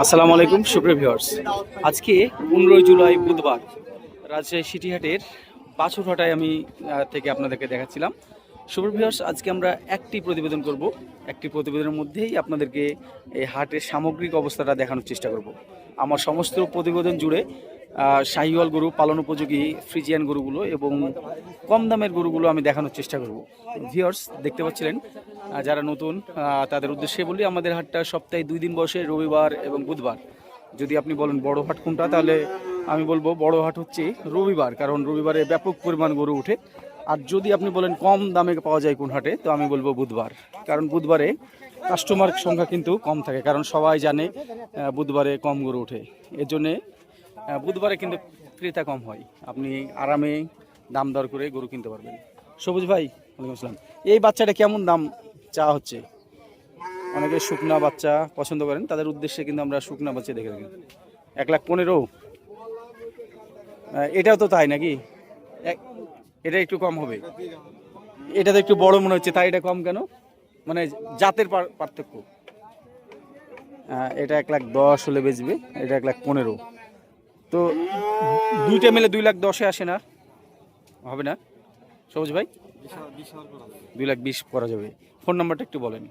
আসসালামু আলাইকুম সুপ্রিয় ভিউয়ার্স। আজকে 15 জুলাই বুধবার রাজশাহী সিটিহাটের বাছুরহাটায় আমি থেকে আপনাদেরকে দেখাচ্ছিলাম। সুপ্রিয় ভিউয়ার্স, আজকে আমরা একটি প্রতিবেদন করব। একটি প্রতিবেদনের মধ্যেই আপনাদেরকে এই হাটের সামগ্রিক অবস্থাটা দেখানোর চেষ্টা করব। আমার সমস্ত প্রতিবেদন জুড়ে শাহিওয়াল গরু, পালন উপযোগী ফ্রিজিয়ান গরুগুলো এবং কম দামের গরুগুলো আমি দেখানোর চেষ্টা করব। ভিউয়ার্স, দেখতে পাচ্ছিলেন যারা নতুন তাদের উদ্দেশ্যে বলি, আমাদের হাটটা সপ্তাহে 2 দিন বসে, রবিবার এবং বুধবার। যদি আপনি বলেন বড় হাট কোনটা, তাহলে আমি বলবো বড় হাট হচ্ছে রবিবার, কারণ রবিবারে ব্যাপক পরিমাণ গরু ওঠে। আর যদি আপনি বলেন কম দামে পাওয়া যায় কোন হাটে, তো আমি বলবো বুধবার, কারণ বুধবারে কাস্টমার সংখ্যা কিন্তু কম থাকে, কারণ সবাই জানে বুধবারে কম গরু ওঠে। এর জন্যে বুধবারে কিন্তু ক্রেতা কম হয়, আপনি আরামে দাম দর করে গরু কিনতে পারবেন। সবুজ ভাই, ওয়ালাইকুম আসসালাম। এই বাচ্চাটা কেমন দাম চা হচ্ছে? অনেকে শুকনা বাচ্চা পছন্দ করেন, তাদের উদ্দেশ্যে কিন্তু আমরা শুকনা বাচ্চা দেখে রাখি। 1,15,000। এটাও তো তাই নাকি? এটা একটু কম হবে, এটা তো একটু বড় মনে হচ্ছে, তাই এটা কম কেন? মানে জাতের পার্থক্য। এটা 1,10,000 হলে বেচবে, এটা 1,15,000। তো দুইটা মিলে 2,10,000-এ আসে না? হবে না সবুজ ভাই? 2,20,000 করা যাবে। ফোন নাম্বারটা একটু বলেন।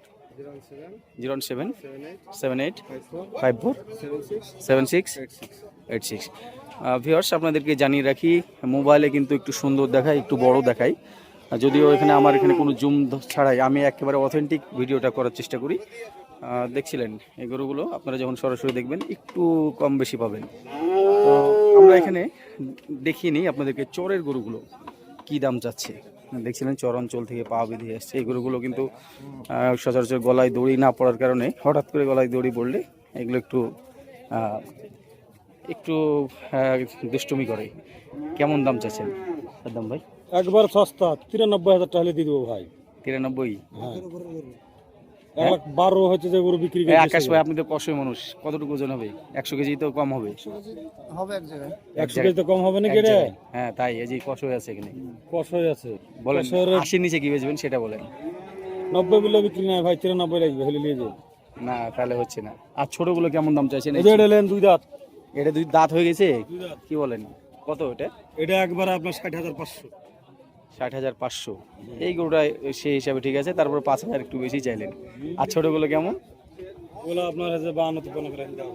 01778547686। ভিউয়ার্স, আপনাদেরকে জানিয়ে রাখি, মোবাইলে কিন্তু একটু সুন্দর দেখায়, একটু বড় দেখায়। যদিও আমার এখানে কোনো জুম ছাড়াই আমি একেবারে অথেন্টিক ভিডিওটা করার চেষ্টা করি। দেখছিলেন এই গরুগুলো, আপনারা যখন সরাসরি দেখবেন একটু কম বেশি পাবেন। তো আমরা এখানে দেখিয়ে নিই আপনাদেরকে চরের গরুগুলো কি দাম চাচ্ছে। দেখছিলেন চর অঞ্চল থেকে পা বেঁধে আসছে এই গরুগুলো, কিন্তু সচরাচর গলায় দড়ি না পড়ার কারণে হঠাৎ করে গলায় দড়ি পড়লে এগুলো একটু একটু দুষ্টুমি করে। কেমন দাম চাচ্ছেন সাদ্দাম ভাই? একবার সস্তা, 93,000 টাকা দিয়ে দেবো ভাই। 93? হ্যাঁ, 1,12 হচ্ছে যে গরু বিক্রি করে। আকাশ ভাই, আপনি তো কষই মানুষ, কতটুকু ওজন হবে? 100 কেজি তো কম হবে। হবে এক জায়গায় 100 কেজি তো কম হবে নাকি রে? হ্যাঁ তাই, এই যে কষই আছে এখানে। কষই আছে, বলেন 80-র নিচে কি বেচবেন সেটা বলেন। 90 বিলে বিক্রি না ভাই, 93 লাগবে, হলে নিয়ে যাবে না, তাহলে হচ্ছে না। আর ছোটগুলো কেমন দাম চাইছেন? এটা লেন 2 দাঁত। এটা 2 দাঁত হয়ে গেছে? কি বলেন, কত এটা? এটা একবার আপনার 60,500। 60,500। এই গরুটা সেই হিসাবে ঠিক আছে, তারপর 5,000 একটু বেশি চাইলেন। আর ছোটগুলো কেমন? ওগুলো আপনার আছে 52-53 করে দাম।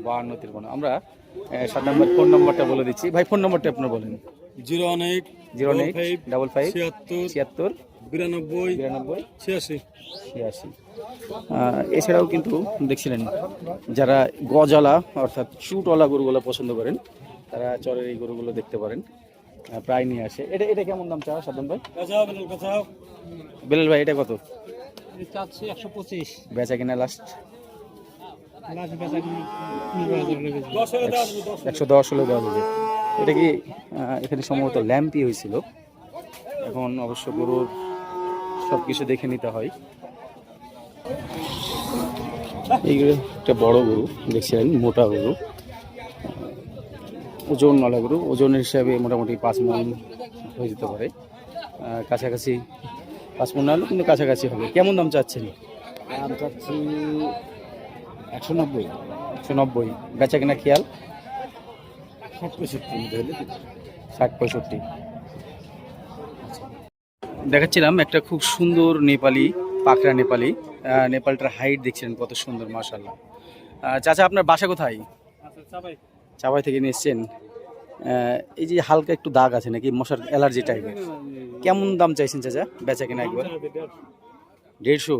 52-53। আমরা 7 নম্বর ফোন নম্বরটা বলে দিচ্ছি ভাই, ফোন নম্বরটা আপনার বলেন। 08 08 55 76 92 92 86 86। এছাড়াও কিন্তু দেখছিলেন যারা গজালা অর্থাৎ চুটওয়ালা গরুগুলো পছন্দ করেন, তারা চরের এই গরুগুলো দেখতে পারেন, প্রায় নিয়ে আসে। এটা কেমন দাম চাওয়া সাদ্দাম ভাই? বেলাল ভাই, এটা কত চাচ্ছি? 125। বেচা কিনা লাস্ট 110 হলে দেওয়া যাবে। এটা কি এখানে সম্ভবত ল্যাম্পি হয়েছিল, এখন অবশ্য গরুর সব কিছু দেখে নিতে হয়। এইগুলো একটা বড় গরু দেখছিলেন, মোটা গরু, ওজনওয়ালা গরু, ওজনের হিসাবে মোটামুটি 5 মণ হয়ে যেতে পারে, কাছাকাছি 5 মণ না হলে কিন্তু কাছাকাছি হবে। কেমন দাম চাচ্ছেন? দাম চাচ্ছি 190। 190। বেচা কিনা খেয়াল 60-65 60-65। দেখাচ্ছিলাম একটা খুব সুন্দর নেপালি, পাকড়া নেপালি। নেপালটার হাইট দেখছিলেন কত সুন্দর, মাশাআল্লাহ। চাচা, আপনার বাসা কোথায়? চাপাই থেকে নিয়ে এসছেন। এই যে হালকা একটু দাগ আছে নাকি, মশার অ্যালার্জি টাইপের? কেমন দাম চাইছেন চাচা বেচা কিনা একবার? 150?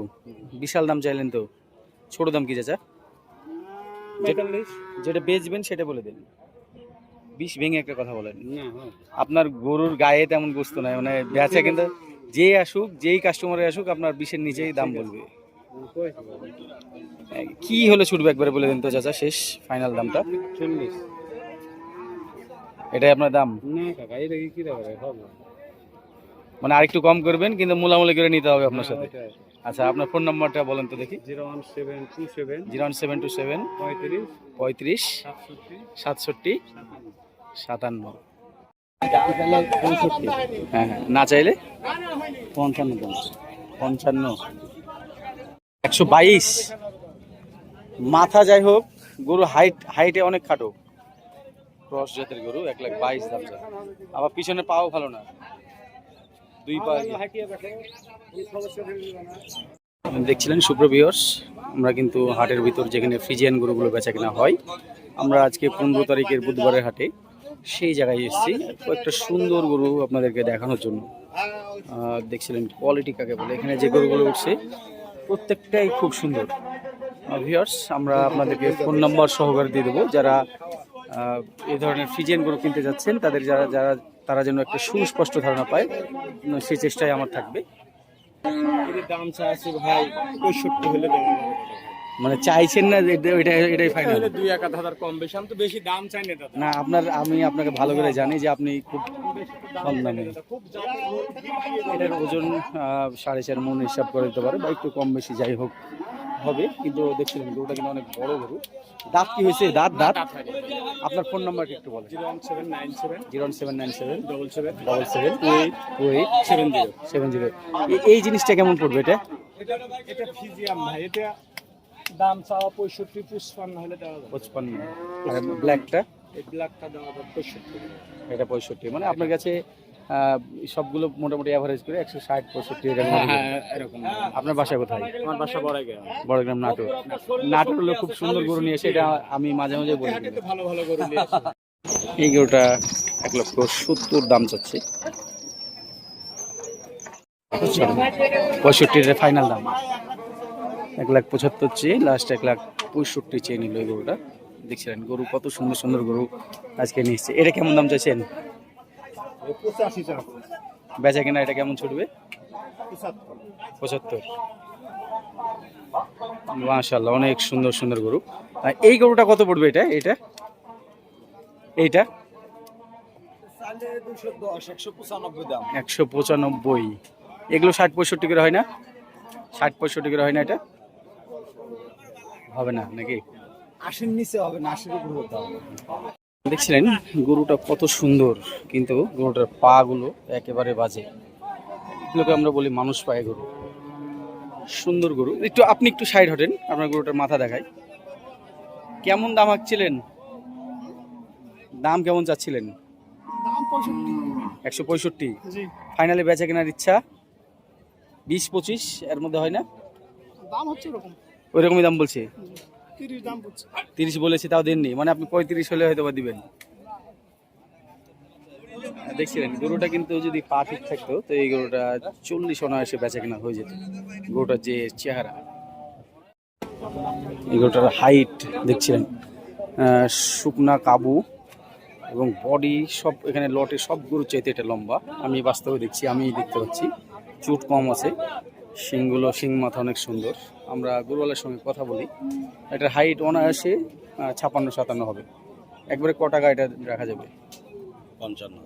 বিশাল দাম চাইলেন তো। ছোট দাম কি চাচা? যেটা বেচবেন সেটা বলে দেন। 20 ভেঙে একটা কথা বলেন। আপনার গরুর গায়ে তেমন গোস্ত নাই, মানে বেচা কিন্তু যে আসুক, যেই কাস্টমারে আসুক, আপনার 20-এর নিচেই দাম বলবে। কি হলে ছুটবে একবারে বলে দিন তো চাচা, শেষ ফাইনাল দামটা। 40। এটাই আপনার দাম? না কাকা, এটা কি দাম হবে? মানে আরেকটু কম করবেন, কিন্তু মূলামূলি করে নিতে হবে আপনার সাথে। আচ্ছা, আপনার ফোন নাম্বারটা বলেন তো দেখি। 01727 01727 35 67 57। হ্যাঁ হ্যাঁ, না চাইলে 55 দাম। 55। 122। মাথা যাই হোক, গরু হাইটে অনেক খাটো, ক্রস জাতের গরু, 1,22,000 দাম চায়। আবার পিছনে পাও ভালো না, দুই পা। দেখছিলেন সুপ্রভিয়র্স, আমরা কিন্তু হাটের ভিতর যেখানে ফ্রিজিয়ান গরুগুলো বেচা কেনা হয়, আমরা আজকে 15 তারিখের বুধবারের হাটে সেই জায়গায় এসেছি একটা সুন্দর গরু আপনাদেরকে দেখানোর জন্য। দেখছিলেন কোয়ালিটি কাকে বলে, এখানে যে গরুগুলো উঠছে প্রত্যেকটাই খুব সুন্দর। ভিউয়ার্স, আমরা আপনাদেরকে ফোন নাম্বার সহকারে দিয়ে দেবো, যারা এই ধরনের ফ্রিজিয়ান গরু কিনতে যাচ্ছেন তাদের তারা যেন একটা সুস্পষ্ট ধারণা পায়, সেই চেষ্টাই আমার থাকবে। দাম চাইছি ভাই 65 হলে দেবো। মানে চাইছেন না যে এটাই ফাইনাল? 2-1,000 কম বেশি, আমি তো বেশি দাম চাই না দাদা। না, আমি আপনাকে ভালো করে জানি যে আপনি খুব কম দামে। এটার ওজন 4.5 মণ হিসাব করে দিতে পারে, বা একটু কম বেশি যাই হোক হবে। কিন্তু দেখছিলেন গরুটা কিন্তু অনেক বড় গরু। দাঁত কি হয়েছে? দাঁত আপনার ফোন নাম্বারটা একটু বলেন। 01797 এই জিনিসটা কেমন পড়বে এটা? এটা ফিজিয়াম ভাই, এটা দাম চাওয়া 65-55 হলে দেওয়া যাবে। 55। আর ব্ল্যাকটা? এই ব্ল্যাকটা দেওয়া যাবে 65। এটা 65। মানে আপনার কাছে সবগুলো মোটামুটি অ্যাভারেজ করে 160-65 এর এরকম। আপনার বাসা কোথায়? আমার বাসা বড়গ্রাম। বড়গ্রাম, নাটোর। নাটোর হলো খুব সুন্দর গরু নিয়ে এসে, এটা আমি মাঝে মাঝে বলি। ভালো ভালো গরু নিয়ে আসে। এই গরুটা 1,70,000 দাম চাচ্ছে। 65 ফাইনাল দাম। 1,75,000 চেয়ে লাস্ট 1,65,000 চেয়ে নিল এই গরুটা। দেখছিলেন গরু কত সুন্দর সুন্দর গরু আজকে নিয়ে এসছে। এটা কেমন দাম চাইছেন? 85 টাকা। বেচা কেনা এটা কেমন ছুটবে? 75। মাশাআল্লাহ, অনেক সুন্দর সুন্দর গরু। এই গরুটা কত পড়বে? এটা এইটা 210-195 দাম। 195। এগুলো 60-65 করে হয় না? 60-65 করে হয় না? এটা হবে না নাকি? 80 নিচে হবে না, 80 উপরে হতে হবে। দেখছিলেন গরুটা কত সুন্দর, কিন্তু গরুটার পা গুলো একেবারে বাজে। এগুলোকে আমরা বলি মানুষ পায়ে গরু। সুন্দর গরু। আপনি একটু সাইড হটেন, আপনার গরুটার মাথা দেখাই। কেমন দাম হাঁকছিলেন? দাম কেমন চাচ্ছিলেন? দাম 165। জি। ফাইনালি বেচা কেনার ইচ্ছা 20-25 এর মধ্যে হয় না? দাম হচ্ছে এরকম। ওই রকমই দাম বলছে। 30 দাম বলছে। 30 বলেছে, তাও দেননি। মানে আপনি 35 হলে হয়তো বা দিবেন। দেখছিলেন গরুটা কিন্তু যদি পা ঠিক থাকতো তো এই গরুটা 40 অনায়াসে বেচা কেনা হয়ে যেত। গরুটার যে চেহারা, এই গরুটার হাইট দেখছিলেন, শুকনা কাবু এবং বডি সব, এখানে লটে সব গরুর চাইতে এটা লম্বা। আমি বাস্তবে দেখছি, আমি দেখতে পাচ্ছি। চুট কম আছে, শিং মাথা অনেক সুন্দর। আমরা গরুওয়ালার সঙ্গে কথা বলি, এটার হাইট অনায়াসে 56-57 হবে। একবারে ক টাকা এটা রাখা যাবে? 55।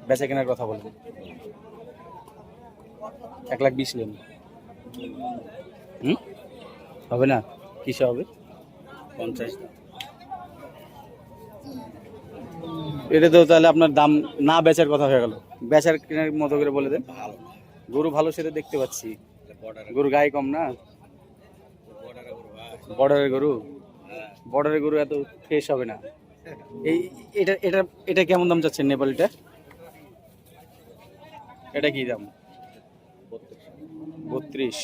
বেচা কেনার কথা বলেন। 1,20,000 নেন। হবে না? কিসে হবে? 50। এটা তো তাহলে আপনার দাম না বেচার কথা হয়ে গেল। বেচার কেনার মতো করে বলে দেন। গরু ভালো সেটা দেখতে পাচ্ছি, গরু গায়ে কম না? বর্ডারের গরু এত ফ্রেশ হবে না। এটা কেমন দাম চাচ্ছেন নেপালিটা? এটা কি দাম? 32।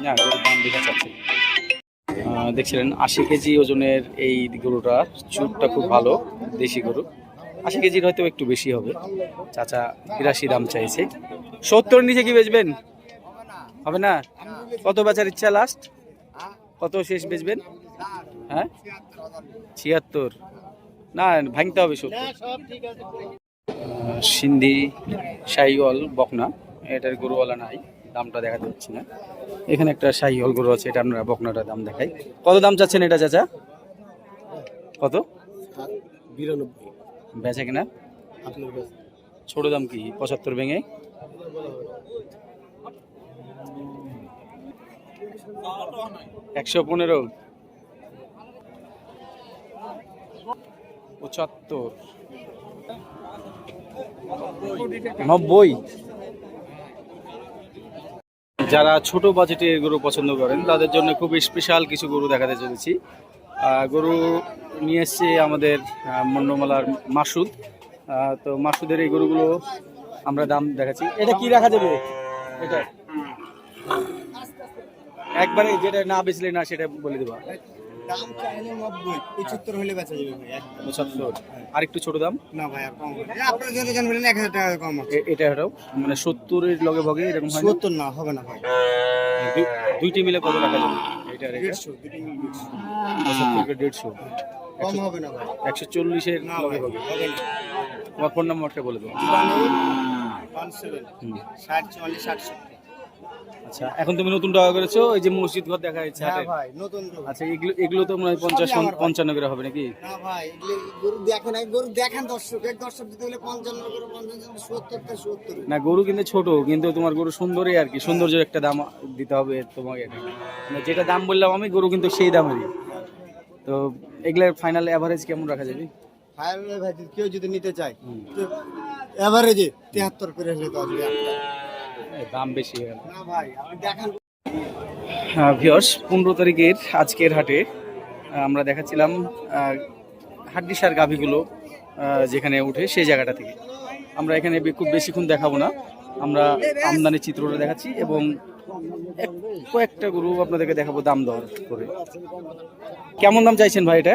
না, গরুর দাম বেশি চাচ্ছে। দেখছিলেন 80 কেজি ওজনের এই গরুটা, চুটটা খুব ভালো, দেশি গরু। 80 কেজির হয়তো একটু বেশি হবে। চাচা 82 দাম চাইছে। 70 নিচে কি বেচবেন? হবে না? কত বেচার ইচ্ছা লাস্ট? কত শেষ বেচবেন? হ্যাঁ, 76। না, ভাঙতে হবে 70। সিন্ধি শাহিওয়াল বকনা, এটার গরুওয়ালা নাই, দামটা দেখাতে পাচ্ছি না। এখানে একটা শাহিওয়াল গরু আছে, এটা আপনারা বকনাটার দাম দেখাই। কত দাম চাচ্ছেন এটা চাচা? কত? 92। বেচা কিনা? ছোট দাম কি 75 ভেঙে? $115। 75। 90। যারা ছোট বাজেটের গরু পছন্দ করেন তাদের জন্য খুব স্পেশাল কিছু গরু দেখাতে চলেছি। গরু নিয়ে এসছে আমাদের মন্ডমালার মাসুদ। তো মাসুদের এই গরুগুলো আমরা দাম দেখাচ্ছি। এটা কি রাখা যাবে? এটা একবারে যেটা না বেচলে না সেটা বলে দেবা। দাম চাইলে 90, 75 হলে বেচা যাবে ভাই। 75। আর একটু ছোট দাম না ভাই আর কম হবে না। আপনারা যদি জান বলেন 1000 টাকা কম আছে। এটা হলো মানে 70 এর লগে ভগে এরকম হয় না? 70 না হবে না ভাই। দুইটি মিলে কত টাকা যাবে? এটা 150, দুটো মিলে 150 75 কে 150 কম হবে না ভাই। 140 এর না লগে ভাই ভগে। হবে না। তোমার ফোন নাম্বারটা বলে দাও। 17 60 44 68। আচ্ছা, এখন তুমি নতুন টাকা করেছো, এই যে মসজিদ ঘর দেখা যাচ্ছে হ্যাঁ হাটে। ভাই নতুন গরু। আচ্ছা, এগুলো তো মনে হয় 50 55 করে হবে নাকি? না ভাই এগুলো গরু দেখেন গরু দেখেন দর্শক এক দর্শক দিতে হলে 55 করে 55 70 তে 70। না, গরু কিন্তু ছোট, কিন্তু তোমার গরু সুন্দরই আর কি, সৌন্দর্যের একটা দাম দিতে হবে তোমাকে। মানে যেটা দাম বললাম আমি, গরু কিন্তু সেই দামেরই। তো এগুলার ফাইনাল এভারেজ কেমন রাখা যাবে? ভাই ভাই কেউ যদি নিতে চায় তো এভারেজে 73 করে হলে তো আসবে একটা। দাম বেশি হয়ে গেল। না ভাই আপনি দেখেন। ভিউয়ার্স, 15 তারিখের আজকের হাটে আমরা দেখাচ্ছিলাম হাড্ডিসার গাভীগুলো যেখানে উঠে সেই জায়গাটা থেকে। আমরা এখানে খুব বেশিক্ষণ দেখাবো না, আমরা আমদানি চিত্রটা দেখাচ্ছি এবং কয়েকটা গরু আপনাদেরকে দেখাবো দাম দর করে। কেমন দাম চাইছেন ভাই এটা?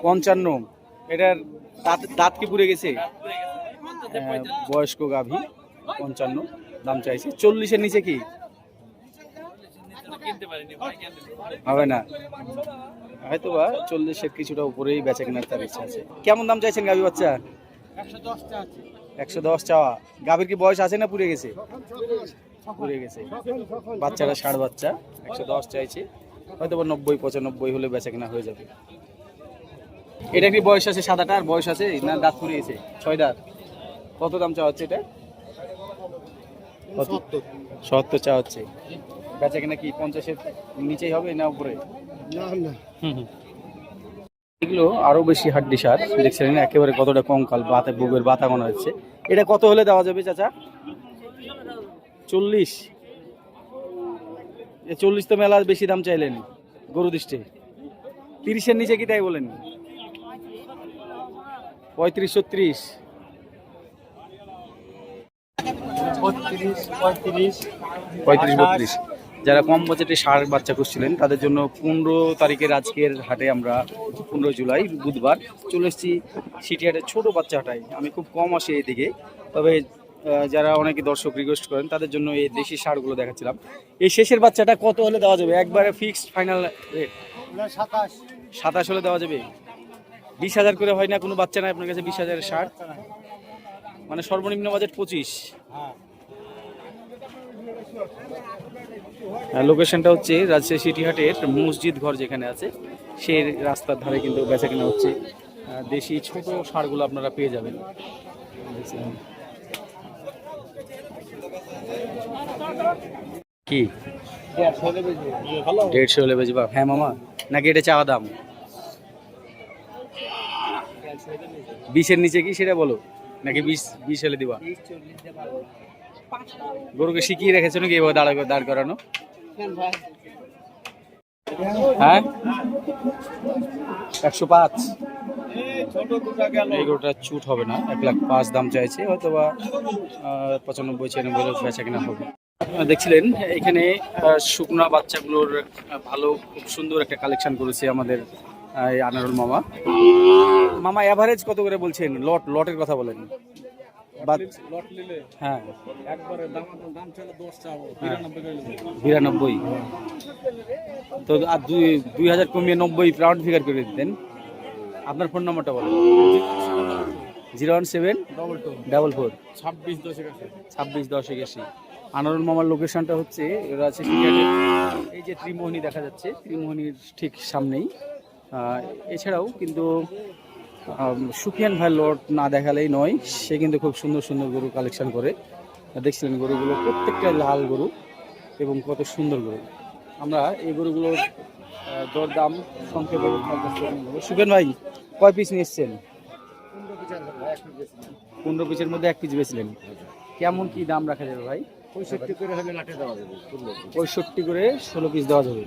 55। এটার দাঁত কি পুড়ে গেছে? বয়স্ক গাভী, 55 দাম চাইছে। 40-এর নিচে কি হবে না? হয়তো বা 40-এর কিছুটা উপরেই বেচা কেনার তার ইচ্ছা আছে। কেমন দাম চাইছেন গাভী বাচ্চা? 110 চাওয়া। গাভীর কি বয়স আছে না পুড়ে গেছে? পুড়ে গেছে। বাচ্চাটা ষাঁড় বাচ্চা, 110 চাইছে। হয়তো বা 90-95 হলে বেচা কেনা হয়ে যাবে। এটা কি বয়স আছে? সাদাটার বয়স আছে না দাঁত পুড়ে গেছে? 6 দাঁত। কত দাম চাওয়া হচ্ছে এটা? 70 চাওয়া হচ্ছে। বেচা কিনা কি 50-এর নিচেই হবে না উপরে? না না এগুলো আরো বেশি হাড্ডি সার দেখছেন, একেবারে কতটা কঙ্কাল, বাতে বুকের বাতা মনে হচ্ছে। এটা কত হলে দেওয়া যাবে চাচা? 40? 40 তো মেলা বেশি দাম চাইলেন গরু দৃষ্টে। 30-এর নিচে কি তাই বলেন? 35-36? 35-32। যারা কম বাজেটে ষাঁড় বাচ্চা খুঁজছিলেন তাদের জন্য 15 তারিখের আজকের হাটে আমরা 15 জুলাই বুধবার চলে এসেছি সিটি হাটের ছোটো বাচ্চা হাটায়। আমি খুব কম আসি এইদিকে, তবে যারা অনেকে দর্শক রিকোয়েস্ট করেন তাদের জন্য এই দেশি ষাঁড়গুলো দেখাচ্ছিলাম। এই শেষের বাচ্চাটা কত হলে দেওয়া যাবে? একবারে ফিক্সড ফাইনাল রেট 27 হলে দেওয়া যাবে। 20,000 করে হয় না কোনো বাচ্চা নাই আপনার কাছে? 20,000-এর ষাঁড় মানে সর্বনিম্ন বাজেট 25। লোকেশনটা হচ্ছে রাজশাহী সিটি হাটের মসজিদ ঘর যেখানে আছে সেই রাস্তার ধারে কিন্তু বেচা কেনা হচ্ছে। দেশি ছোট ষাঁড়গুলো আপনারা পেয়ে যাবেন। কি 150 হলে বেচবা? হ্যাঁ মামা, নাকি এটা চাওয়া দাম? 20-এর নিচে কি সেটা বলো, নাকি 20 হলে দিবা? গরুকে শিখিয়ে রেখেছো নাকি এবার দাঁড় করানো? হ্যাঁ 105। এই গরুটা চুট হবে না, 1,05,000 দাম চাইছে, হয়তো বা 95-96 বেচা কেনা হবে। দেখছিলেন এখানে শুকনা বাচ্চাগুলোর ভালো খুব সুন্দর একটা কালেকশন করেছে আমাদের আনারুল মামা। মামা এভারেজ কত করে বলছেন? লটের কথা বলেন। হ্যাঁ একবারে দাম চাইলে 10 চাবো, 92। তো আর 2,000 কমিয়ে 90 রাউন্ড ফিগার করে দিতেন। আপনার ফোন নাম্বারটা বলেন। 01744 261081। আনারুল মামার লোকেশনটা হচ্ছে এই যে ত্রিমোহিনী দেখা যাচ্ছে, ত্রিমোহিনীর ঠিক সামনেই। এছাড়াও কিন্তু সুফিয়ান ভাই লট না দেখালেই নয়, সে কিন্তু খুব সুন্দর সুন্দর গরু কালেকশন করে। দেখছিলেন গরুগুলো প্রত্যেকটা লাল গরু এবং কত সুন্দর গরু। আমরা এই গরুগুলোর দরদাম সংক্ষেপে সুফিয়ান ভাই কয় পিস নিয়ে এসছেন? 15 পিসের মধ্যে 1 পিস বেচলেন। কেমন কি দাম রাখা যাবে ভাই? 65 করে হলে লাটে দেওয়া যাবে 65 করে 16 পিস দেওয়া যাবে।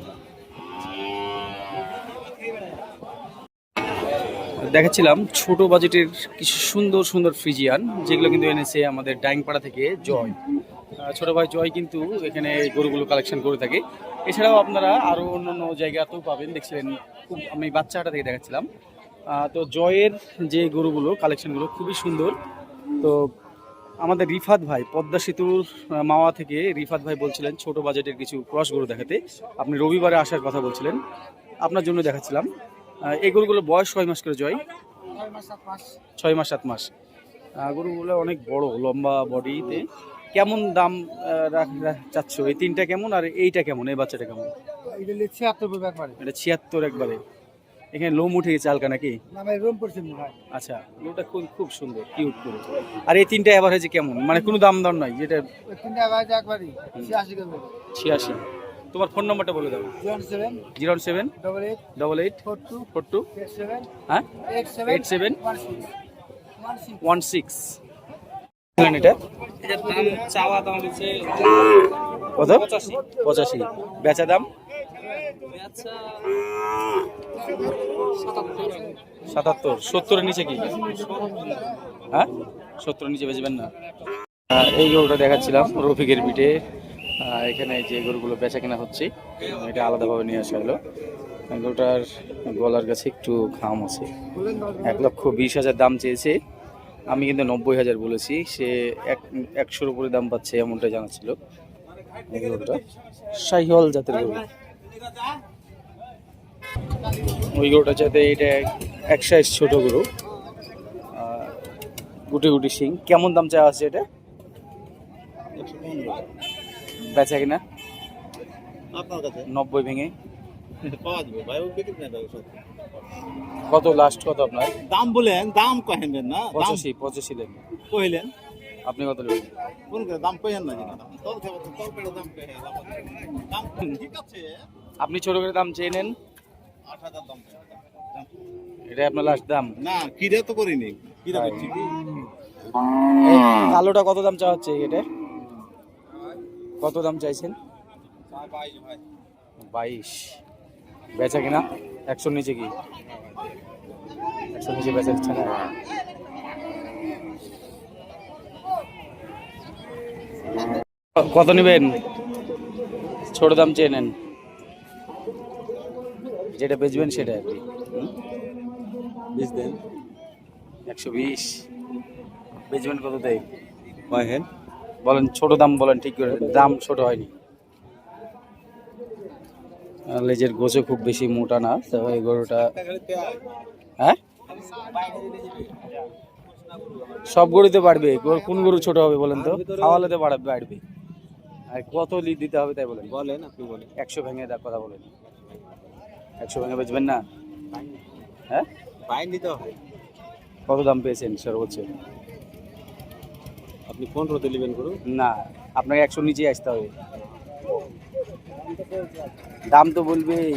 দেখাচ্ছিলাম ছোট বাজেটের কিছু সুন্দর সুন্দর ফ্রিজিয়ান, যেগুলো কিন্তু এনেছে আমাদের ডাইংপাড়া থেকে জয়। ছোট ভাই জয় কিন্তু এখানে গরুগুলো কালেকশন করে থাকে। এছাড়াও আপনারা আরও অন্যান্য জায়গাতেও পাবেন, দেখছিলেন খুব আমি বাচ্চাটা থেকে দেখাচ্ছিলাম। তো জয়ের যে গরুগুলো কালেকশনগুলো খুবই সুন্দর। তো আমাদের রিফাত ভাই পদ্মা সেতুর মাওয়া থেকে রিফাত ভাই বলছিলেন ছোট বাজেটের কিছু ক্রস গরু দেখাতে। আপনি রবিবারে আসার কথা বলছিলেন, আপনার জন্য দেখাচ্ছিলাম। এই গরুগুলো বয়স 6 মাস করে জয়? 6 মাস 7 মাস। গরুগুলো অনেক বড় লম্বা বডিতে। কেমন দাম চাচ্ছ? এই তিনটা কেমন আর এইটা কেমন, এই বাচ্চাটা কেমন? এটা 76 একবারে। এটা 76 একবারে। এখানে লোম উঠে গেছে হালকা নাকি? না ভাই রুম করছেন ভাই। আচ্ছা, লোটা খুব খুব সুন্দর কিউট করে। আর এই তিনটা এভারেজ কেমন, মানে কোনো দাম দর নাই যেটা? ওই তিনটা এভারেজ একবারই 86 করে। 86। তোমার ফোন নাম্বারটা বলে দাও। 07 07 88 88 42 42 87 হ্যাঁ 87 16 এটা এটার দাম চাওয়া দাম হচ্ছে কত? 85। বেচা দাম? আচ্ছা 77। 70 এর নিচে কি? হ্যাঁ 70 এর নিচে বেচবেন না? এই গরুটা দেখাচ্ছিলাম রফিকের পিঠে। এখানে যে গরুগুলো বেচা কেনা হচ্ছে এটা আলাদাভাবে নিয়ে আসা হলো। গরুটার গলার কাছে একটু ঘাম আছে। 1,20,000 দাম চেয়েছে, আমি কিন্তু 90,000 বলেছি। সে 100-র উপরে দাম পাচ্ছে এমনটা জানাচ্ছিল। এই গরুটা শাহিওয়াল জাতের গরু। ওই গরুটা চাইতে এটা এক সাইজ ছোট গরু, গুটি গুটি শিং। কেমন দাম চাওয়া আছে এটা? বেচা কিনা আপনার কাছে 90 ভেঙে পাওয়া যাবে ভাই, ও বিক্রি না ভাই সব। কত লাস্ট কত আপনার? দাম বলেন, দাম কহেন না, দাম 85 দেন। কইলেন আপনি কত নেবেন? কোন করে দাম কহেন না জিনা দাম তল থেকে তল করে দাম কহে দাম ঠিক আছে। আপনি ছোট করে দাম চেয়ে নেন, 8,000 দাম এটা আপনার লাস্ট দাম। না কিরে তো করিনি, কিরে করছি কি এই কালোটা কত দাম চাওয়া হচ্ছে? এটা কত দাম চাইছেন? 22। বেচা কিনা 100-র নিচে কি? 100-র নিচে বেচা দিচ্ছে না। কত নেবেন? ছোট দাম চেয়ে নেন, যেটা বেচবেন সেটা আর কি। 20 দেন 120 বেচবেন কততে? কহেন বলেন, ছোট দাম বলেন, ঠিক করে। দাম ছোট হয়নি। লেজের গোছও খুব বেশি মোটা না, তো এই গরুটা হ্যাঁ সব গরুতে বাড়বে। কোন গরু ছোট হবে বলেন তো? খাওয়ালে তো বাড়বে। আর কত লিড দিতে হবে তাই বলেন। বলেন আপনি বলেন 100 ভেঙে দেওয়ার কথা বলেন। 100 ভেঙে বেচবেন না? হ্যাঁ বাইন দিতে হবে। কত দাম পেয়েছেন সর্বোচ্চ? আপনি 15 নেবেন করুন না, আপনাকে 100 নিচে আসতে হবে। দাম তো বলবেই।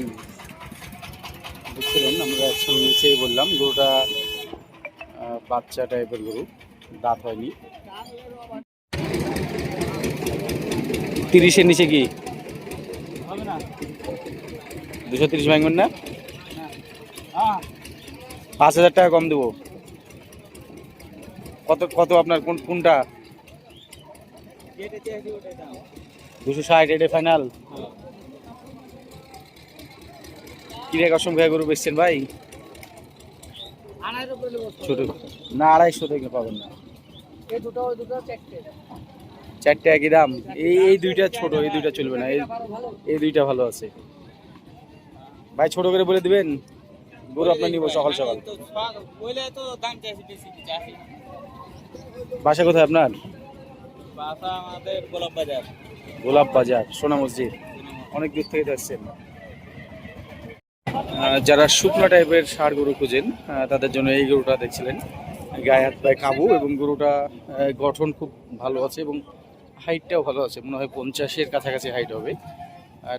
বুঝছিলেন, আমরা 100 নিচেই বললাম। গরুটা বাচ্চা টাইপের গরু, দাঁত হয়নি। 30-এর নিচে কি? 230 ভাঙবেন না? 5,000 টাকা কম দেবো। কত কত আপনার কোনটা? 260 এডে ফাইনাল। কি রে কসম খায় গরু বেচছেন ভাই? ছোট না, 250 থেকে পাবেন না। চারটে একই দাম। এই দুইটা ছোট, এই দুইটা চলবে না। এই দুইটা ভালো আছে ভাই, ছোট করে বলে দিবেন। গরু আপনার নিব সকাল সকাল। বলে তো দাম চাইছি বেশি চাইছি। বাসা কোথায় আপনার? বাসা আমাদের গোলাপ বাজার। গোলাপ বাজার, সোনা মসজিদ। অনেক দূর থেকে আসছেন। যারা শুকনো টাইপের ষাঁড় গরু খুঁজেন তাদের জন্য এই গরুটা দেখছিলেন। গায়ে হাত পায়ে কাবু এবং গরুটা গঠন খুব ভালো আছে এবং হাইটটাও ভালো আছে। মনে হয় 50-এর কাছাকাছি হাইট হবে।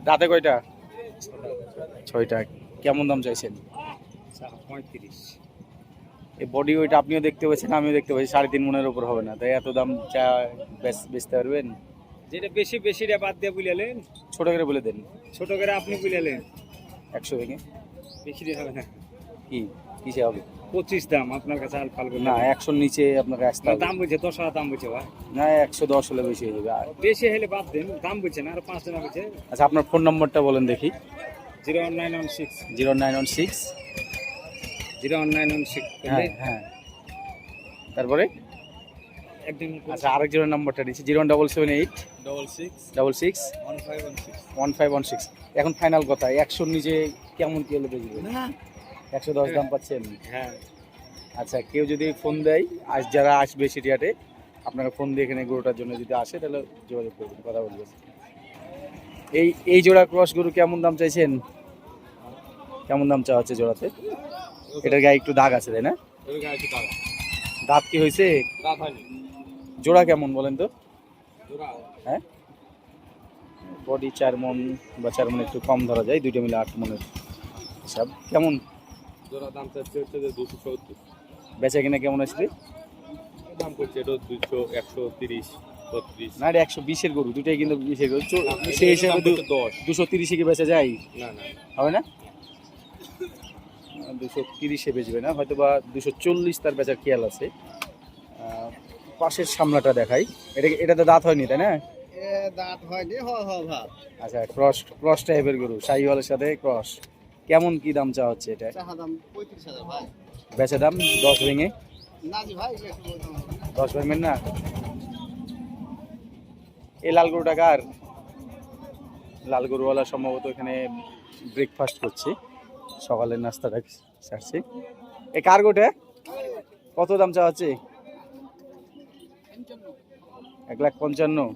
দাঁতে কয়টা? 6টা। কেমন দাম চাইছেন? 35। এই বডি ওইটা আপনিও দেখতে পাচ্ছেন, আমিও দেখতে পাচ্ছি। 3.5 মনের উপর হবে না, তাই এত দাম চা বেচতে পারবেন? যেটা বেশি বেশিটা বাদ দিয়ে বুঝালেন, ছোট করে বলে দেন। ছোট করে আপনি বুঝালেন 100 ভেঙে বেশি হবে না। কি কিসে হবে? 25 দাম আপনার কাছে আল ফাল না 100 নিচে আপনাকে আসতে হবে। দাম বুঝে 10 দাম বুঝে ভাই, না 110 হলে বেশি হয়ে যাবে। বেশি হলে বাদ দেন, দাম বুঝছে না আর 5 টাকা বুঝে। আচ্ছা আপনার ফোন নম্বরটা বলেন দেখি। 01916 0916 01916 হ্যাঁ হ্যাঁ তারপরে একদম। আচ্ছা আরেকজনের নাম্বারটা দিচ্ছি 01778 66 1516। এখন ফাইনাল কথা 100 নিচে কেমন কি হলে বেজবে? 110 দাম পাচ্ছেন? হ্যাঁ আচ্ছা কেউ যদি ফোন দেয়, আজ যারা আসবে সিটিহাটে আপনারা ফোন দিয়ে এখানে গরুটার জন্য যদি আসে তাহলে যোগাযোগ করবেন, কথা বলবেন। এই জোড়া ক্রস গরু কেমন দাম চাইছেন? কেমন দাম চাওয়া হচ্ছে জোড়াতে? এটার গায়ে একটু দাগ আছে তাই না? দাঁত কি হয়েছে? জোড়া কেমন বলেন তো? হ্যাঁ বডি 4 মণ বা 4 মণ একটু কম ধরা যায়, দুইটা মিলে 8 মণের হিসাব। কেমন জোড়া দাম চাচ্ছে হচ্ছে যে 270, বেচা কিনা কেমন আসবে? দাম করছে এটা 200, 130, 32। না এটা 120 এর গরু, দুটাই কিন্তু 20 এর গরু। সেই হিসাবে 10 230 কি বেচা যায়? না না হবে না? 230 বেচবে না, হয়তো বা 240 তার বেচার খেয়াল আছে। পাশের সামলাটা দেখাই, এটাতে দাঁত হয়নি তাই না? দাঁত হয়নি, ভাত আচ্ছা ক্রস টাইপের গরু, শাহিওয়ালের সাথে ক্রস। কেমন কি দাম চাওয়া হচ্ছে এটা? চাহা দাম 35,000 ভাই। বেচা দাম 10 ভেঙে? না জি ভাই, একটু 10 ভেঙবেন না? এই লাল গরুটা কার? লাল গরুওয়ালা সম্ভবত এখানে ব্রেকফাস্ট করছে, সকালের নাস্তাটা সারছে। এ কার গোটা? কত দাম চাওয়া হচ্ছে? 1,55,000।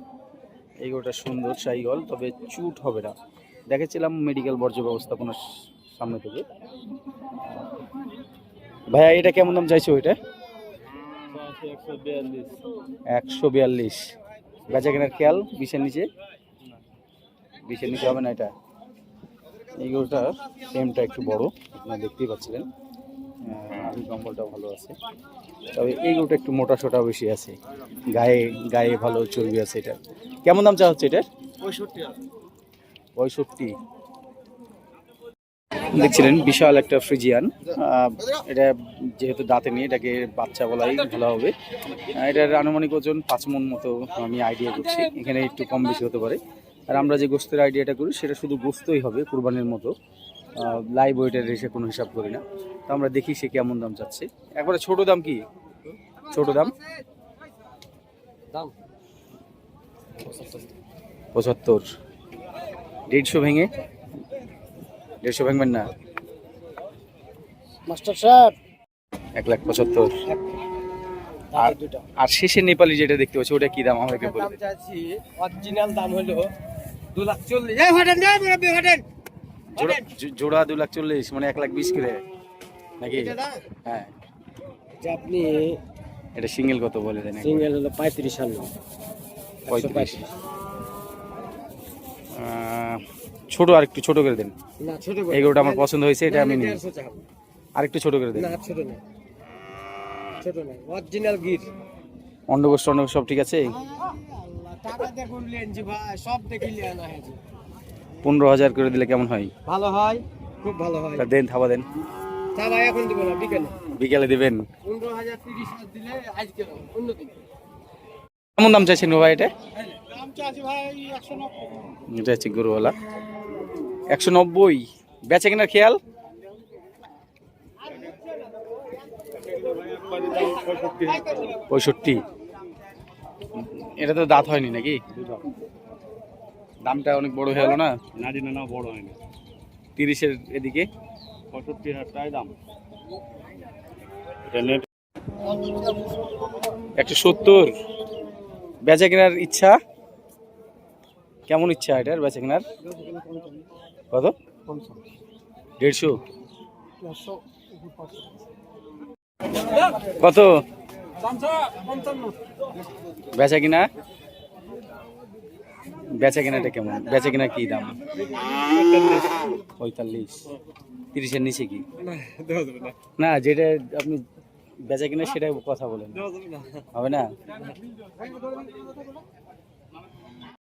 এই গরুটা সুন্দর শাহিওয়াল, তবে চুট হবে না। দেখেছিলাম মেডিকেল বর্জ্য ব্যবস্থাপনার সামনে থেকে। ভাইয়া এটা কেমন দাম চাইছো? এটা 142। বেচা কেনার খেয়াল 20-এর নিচে? 20-এর নিচে হবে না এটা? এই গরুটা ফ্রেমটা একটু বড়, আপনারা দেখতেই পাচ্ছিলেন। আমি কম্বলটা ভালো আছে, তবে এই গরুটা একটু মোটা সোটা বেশি আছে, গায়ে ভালো চর্বি আছে। এটা কেমন দাম চাওয়া হচ্ছে? এটা 65। দেখছিলেন বিশাল একটা ফ্রিজিয়ান। এটা যেহেতু দাঁতে নিয়ে এটাকে বাচ্চা বলাই ভালো হবে। এটার আনুমানিক ওজন 5 মণ মতো আমি আইডিয়া করছি, এখানে একটু কম বেশি হতে পারে। আর আমরা যে গোস্তের আইডিয়াটা করি সেটা শুধু গোস্তই হবে কুরবানির মতো, লাইভ ওয়েটের রেসে কোনো হিসাব করি না। তো আমরা দেখি সে কেমন দাম চাচ্ছে। একবারে ছোট দাম কি? ছোট দাম 75। 150 ভেঙে? 150 ভাঙবেন না? মাস্টার সাহেব 1,75,000। আর শেষে নেপালি যেটা দেখতে পাচ্ছি ওটা কি দাম আমাকে বলে দেন। চাচ্ছি অরিজিনাল দাম হলো 240,000। এই হটেন না মুরব্বি, হটেন। জোড়া 2,40,000 মানে 1,20,000 করে নাকি? হ্যাঁ যে আপনি এটা সিঙ্গেল কত বলে দেন? সিঙ্গেল হলো 35,000। 35। ছোট আর একটু ছোট করে দেন। না ছোট এই গরুটা আমার পছন্দ হয়েছে, এটা আমি নিই। আর একটু ছোট করে দেন। না ছোট না, ছোট না, অরিজিনাল গির। অন্ডগোষ্ঠ সব ঠিক আছে? টাকা দিয়ে করলেন জি ভাই, সব দেখে লিয়া না হয়েছে। 15,000 করে দিলে কেমন হয়? ভালো হয়, খুব ভালো হয়। তা দেন, থাবা দেন। তা ভাই এখন দিব না, বিকেলে। বিকেলে দিবেন? 15,000 30,000 দিলে আজকে অন্যদিন। কেমন দাম চাইছেন ভাই এটা? দাম চাচ্ছি ভাই 190। এটা হচ্ছে গরুওয়ালা 190। বেচা কেনার খেয়াল? 65। এটা তো দাঁত হয়নি নাকি? দামটা অনেক বড় হয়ে গেল না? না জি না বড় হয় না। 30-এর এদিকে? 65,000 টাকাই দাম। এটা নেট 170। বেচা কেনার ইচ্ছা কেমন? ইচ্ছা এটার বেচা কেনার কত? 150। কত বেচা কিনা? বেচা কেনাটা কেমন? বেচা কিনা কি দাম? 45। 30-এর নিচে কি? না যেটা আপনি বেচা কিনা সেটা কথা বলেন, হবে না?